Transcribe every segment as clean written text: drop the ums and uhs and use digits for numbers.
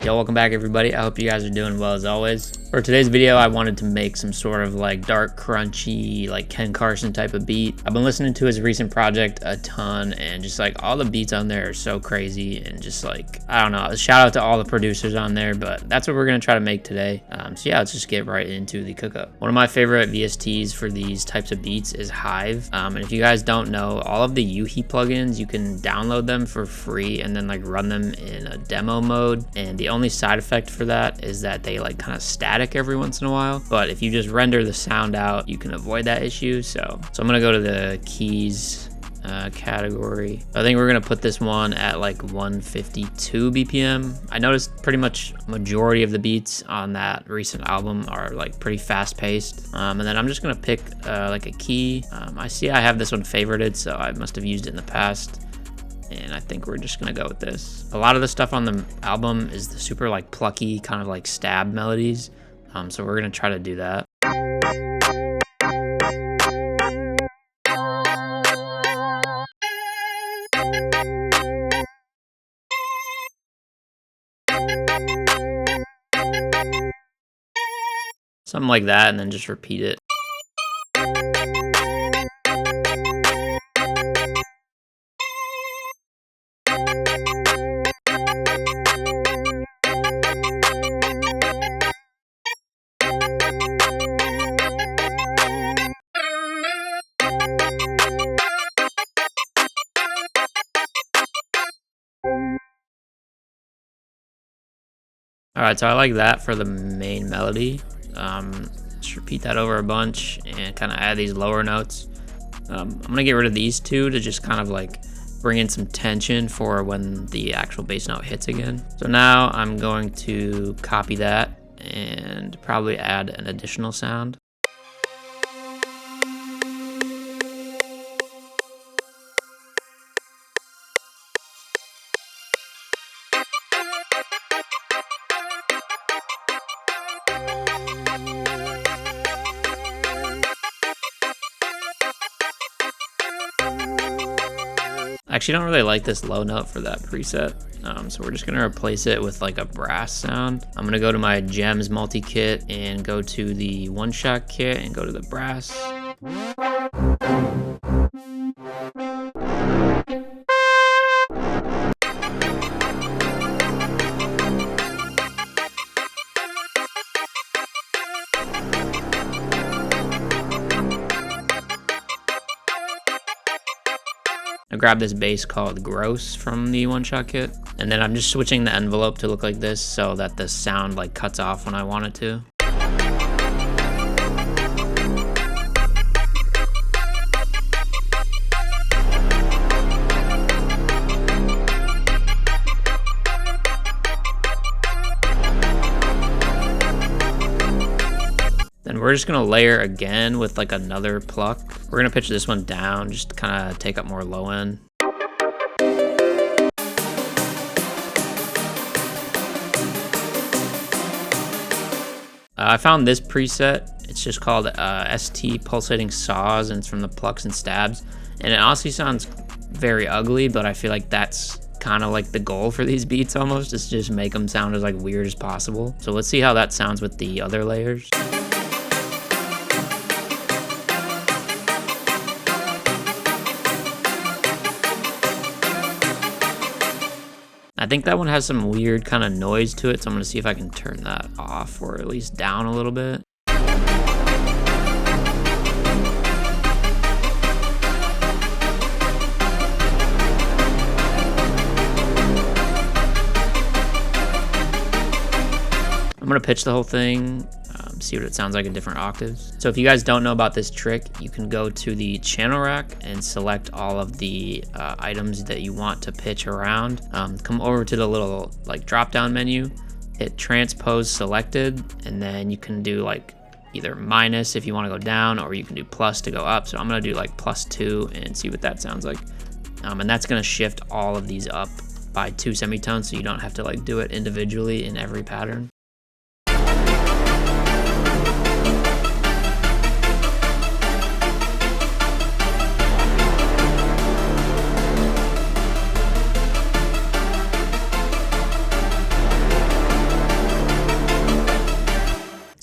Yo, welcome back everybody. I hope you guys are doing well as always. For today's video, I wanted to make some sort of like dark, crunchy, like Ken Carson type of beat. I've been listening to his recent project a ton, and just like all the beats on there are so crazy, and just like, I don't know, shout out to all the producers on there, but that's what we're gonna try to make today. So yeah, let's just get right into the cook-up. One of my favorite VSTs for these types of beats is Hive. And if you guys don't know, all of the Yuhi plugins, you can download them for free and then like run them in a demo mode. And the only side effect for that is that they like kind of static every once in a while, but if you just render the sound out, you can avoid that issue. So I'm gonna go to the keys category. I think we're gonna put this one at like 152 BPM. I noticed pretty much majority of the beats on that recent album are like pretty fast paced. And then I'm just gonna pick like a key. I see I have this one favorited, so I must have used it in the past. And I think we're just gonna go with this. A lot of the stuff on the album is the super like plucky kind of like stab melodies. So we're gonna try to do that. Something like that, and then just repeat it. All right, so I like that for the main melody. Just repeat that over a bunch and kind of add these lower notes. I'm gonna get rid of these two to just kind of like bring in some tension for when the actual bass note hits again. So now I'm going to copy that and probably add an additional sound. I actually don't really like this low note for that preset, so we're just gonna replace it with like a brass sound. I'm gonna go to my Gems multi-kit and go to the Oneshot kit and go to the brass. I grabbed this bass called Gross from the Oneshot kit, and then I'm just switching the envelope to look like this so that the sound like cuts off when I want it to. Then we're just gonna layer again with like another pluck. We're gonna pitch this one down, just to kind of take up more low end. I found this preset. It's just called ST Pulsating Saws, and it's from the Plucks and Stabs. And it honestly sounds very ugly, but I feel like that's kind of like the goal for these beats almost, is just make them sound as like weird as possible. So let's see how that sounds with the other layers. I think that one has some weird kind of noise to it, so I'm gonna see if I can turn that off or at least down a little bit. I'm gonna pitch the whole thing, see what it sounds like in different octaves. So if you guys don't know about this trick, you can go to the channel rack and select all of the items that you want to pitch around. Come over to the little like drop down menu, hit transpose selected, and then you can do like either minus if you want to go down, or you can do plus to go up. So I'm gonna do like +2 and see what that sounds like. And that's gonna shift all of these up by 2 semitones, so you don't have to like do it individually in every pattern.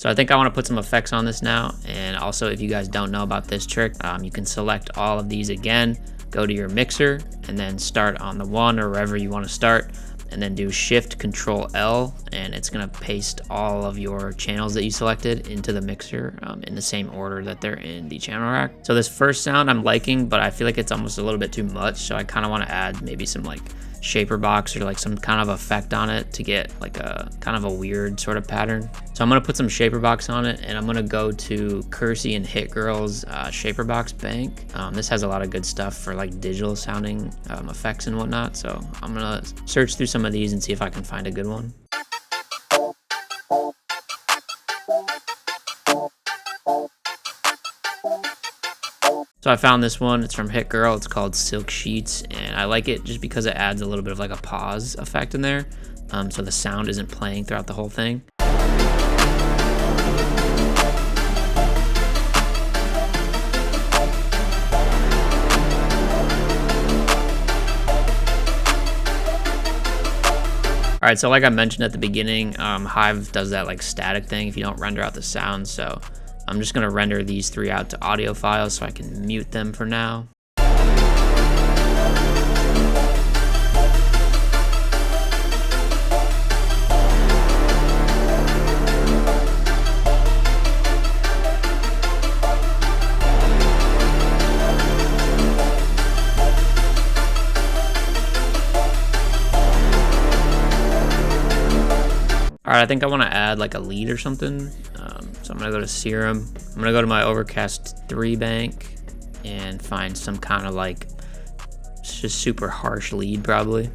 So I think I want to put some effects on this now. And also, if you guys don't know about this trick, you can select all of these again, go to your mixer, and then start on the one or wherever you want to start, and then do Shift Control L, and it's gonna paste all of your channels that you selected into the mixer in the same order that they're in the channel rack. So this first sound I'm liking, but I feel like it's almost a little bit too much, so I kind of want to add maybe some like shaper box or like some kind of effect on it to get like a kind of a weird sort of pattern. So I'm gonna put some shaper box on it, and I'm gonna go to Kersey and Hit Girl's shaper box bank. This has a lot of good stuff for like digital sounding effects and whatnot. So I'm gonna search through some of these and see if I can find a good one. So I found this one, it's from Hit Girl, it's called Silk Sheets, and I like it just because it adds a little bit of like a pause effect in there, so the sound isn't playing throughout the whole thing. All right, so like I mentioned at the beginning, Hive does that like static thing if you don't render out the sound, so I'm just gonna render these three out to audio files so I can mute them for now. All right, I think I want to add like a lead or something. So I'm gonna go to Serum. I'm gonna go to my Overcast 3 bank and find some kind of like just super harsh lead probably.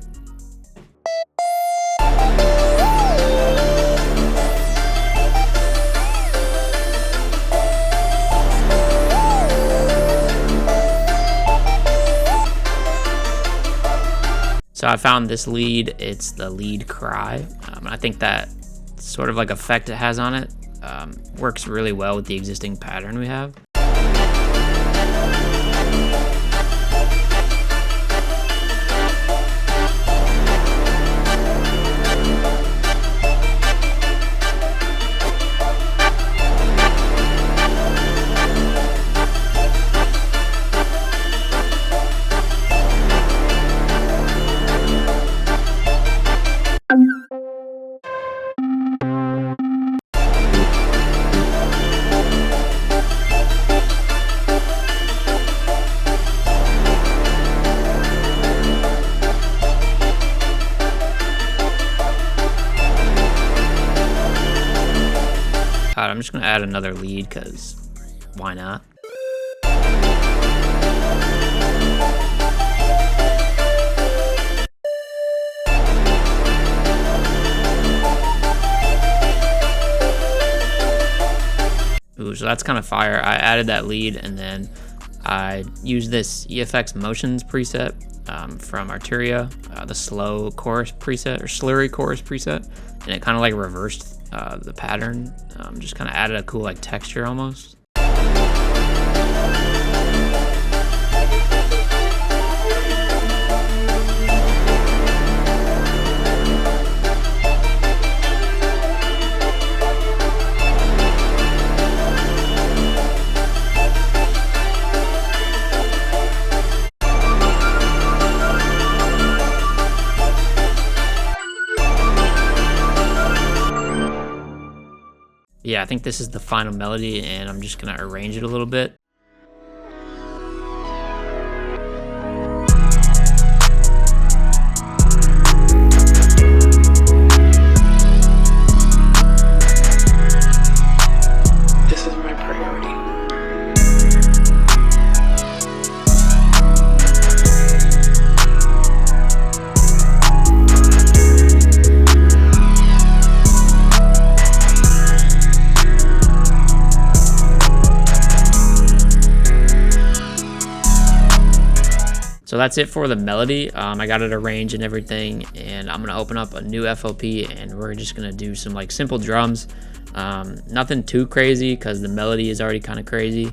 So I found this lead, it's the lead cry. I think that sort of like effect it has on it works really well with the existing pattern we have. I'm just gonna add another lead because why not? Ooh, so that's kind of fire. I added that lead and then I used this EFX Motions preset from Arturia, the slow chorus preset or slurry chorus preset, and it kind of like reversed the pattern, just kind of added a cool like texture almost. Yeah, I think this is the final melody and I'm just gonna arrange it a little bit. This is my priority. So that's it for the melody. I got it arranged and everything, and I'm gonna open up a new FLP and we're just gonna do some like simple drums. Nothing too crazy because the melody is already kind of crazy.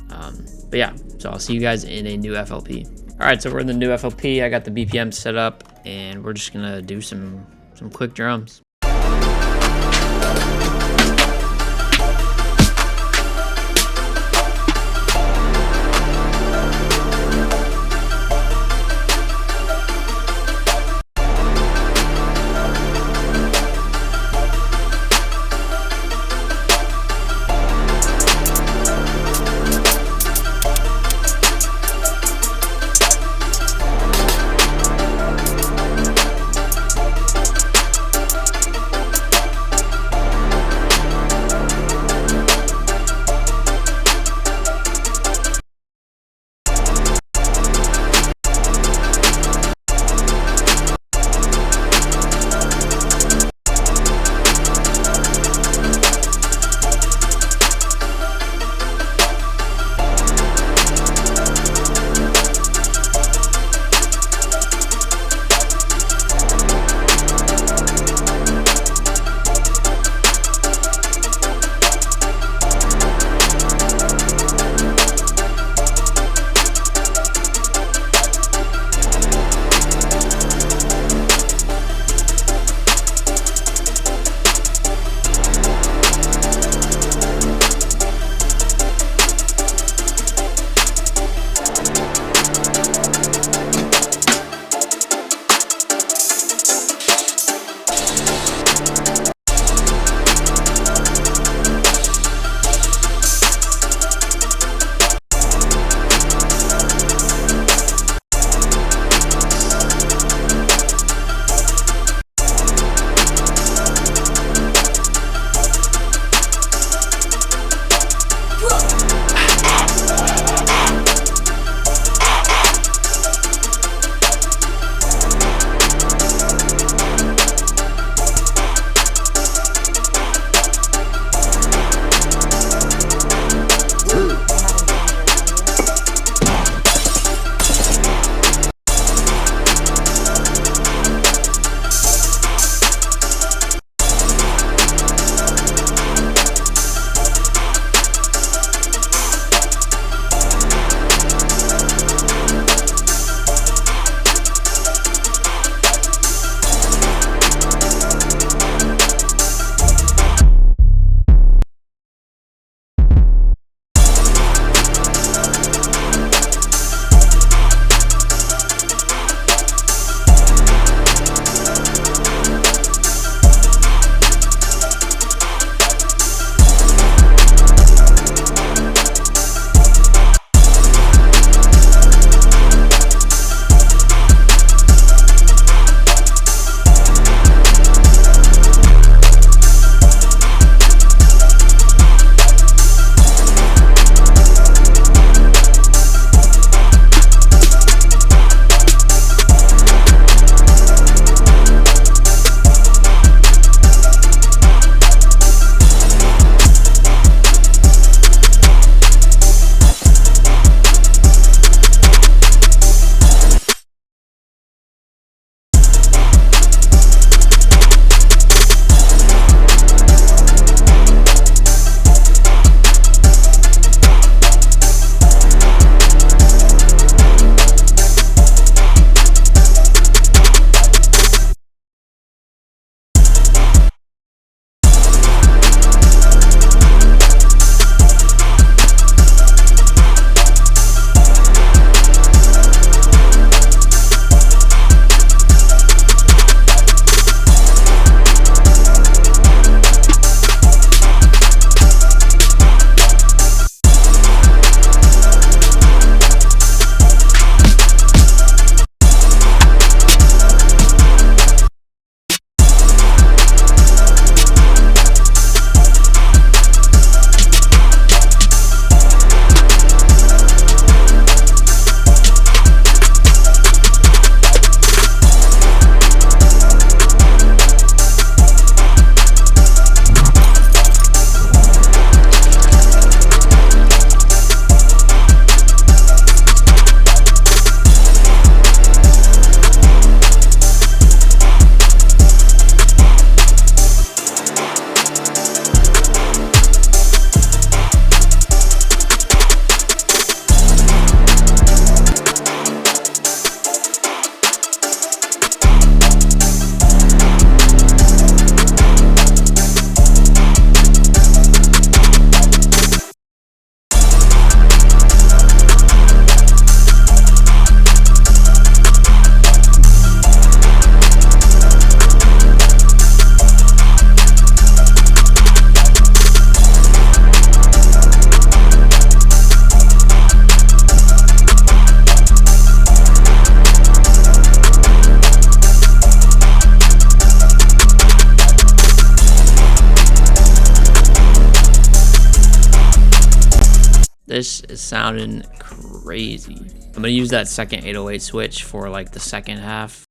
But yeah, so I'll see you guys in a new FLP. All right, so we're in the new FLP. I got the BPM set up and we're just gonna do some quick drums. This is sounding crazy. I'm gonna use that second 808 switch for like the second half.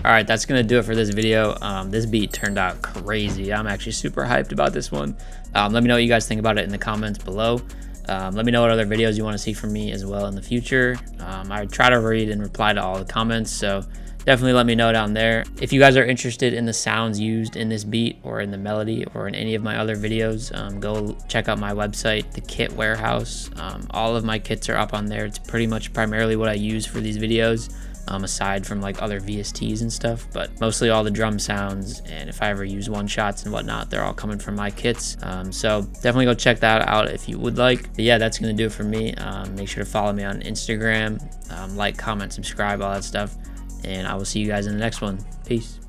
All right, that's gonna do it for this video. This beat turned out crazy. I'm actually super hyped about this one. Let me know what you guys think about it in the comments below. Let me know what other videos you want to see from me as well in the future. I try to read and reply to all the comments, so definitely let me know down there. If you guys are interested in the sounds used in this beat or in the melody or in any of my other videos, go check out my website, the Kit Warehouse. All of my kits are up on there. It's pretty much primarily what I use for these videos, aside from like other VSTs and stuff, but mostly all the drum sounds, and if I ever use Oneshots and whatnot, they're all coming from my kits. So definitely go check that out if you would like. But yeah, that's gonna do it for me. Make sure to follow me on Instagram, like, comment, subscribe, all that stuff, and I will see you guys in the next one. Peace.